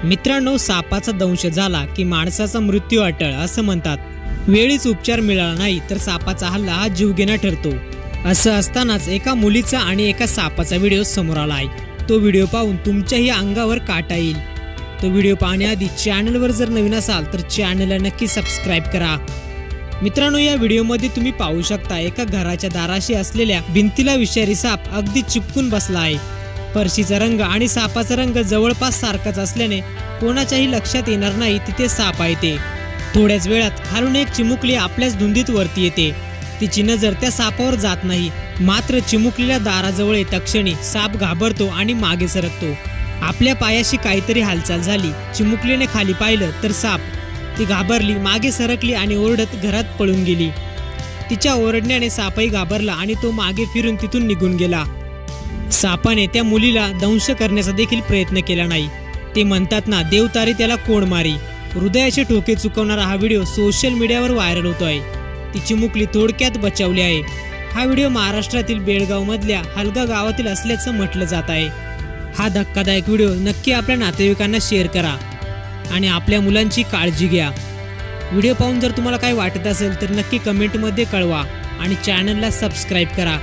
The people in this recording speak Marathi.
मित्रांनो, सापाचा दंश झाला की माणसाचा मृत्यू अटळ असं म्हणतात। वेळीच उपचार मिळाला नाही तर सापाचा हल्ला हा जीवघेणा ठरतो। असं असतानाच एका मुलीचा आणि एका सापाचा व्हिडिओ समोर आला आहे। तो व्हिडिओ पाहून तुमच्याही अंगावर काटा येईल। तो व्हिडिओ पाहण्याआधी चॅनलवर जर नवीन असाल तर चॅनलला नक्की सबस्क्राइब करा। मित्रांनो, या व्हिडिओमध्ये तुम्ही पाहू शकता एका घराच्या दाराशी असलेल्या भिंतीला विषारी साप अगदी चिपकून बसला आहे। फरशीचा रंग आणि सापाचा रंग जवळपास सारखाच असल्याने कोणाच्याही लक्षात येणार नाही तिथे साप आहे ते। थोड्याच वेळात खालून एक चिमुकली आपल्याच धुंदीत वरती येते। तिची नजर त्या सापावर जात नाही, मात्र चिमुकलीला दाराजवळ येता क्षणी साप घाबरतो आणि मागे सरकतो। आपल्या पायाशी काहीतरी हालचाल झाली। चिमुकलीने खाली पाहिलं तर साप। ती घाबरली, मागे सरकली आणि ओरडत घरात पळून गेली। तिच्या ओरडण्याने सापही घाबरला आणि तो मागे फिरून तिथून निघून गेला। सापाने त्या मुलीला दंश करण्याचा देखील प्रयत्न केला नाही। ते म्हणतात ना, देव तारी त्याला कोण मारी। हृदयाचे ठोके चुकवणारा हा व्हिडिओ सोशल मीडियावर व्हायरल होतोय। ती चिमुकली थोडक्यात बचावली आहे। हा व्हिडिओ महाराष्ट्रातील बेळगाव मधल्या हलगा गावातील असल्याचं म्हटलं जात आहे। हा धक्कादायक व्हिडिओ नक्की आपल्या नातेवाईकांना शेअर करा आणि आपल्या मुलांची काळजी घ्या। व्हिडिओ पाहून जर तुम्हाला काही वाटत असेल तर नक्की कमेंटमध्ये कळवा आणि चॅनलला सबस्क्राइब करा।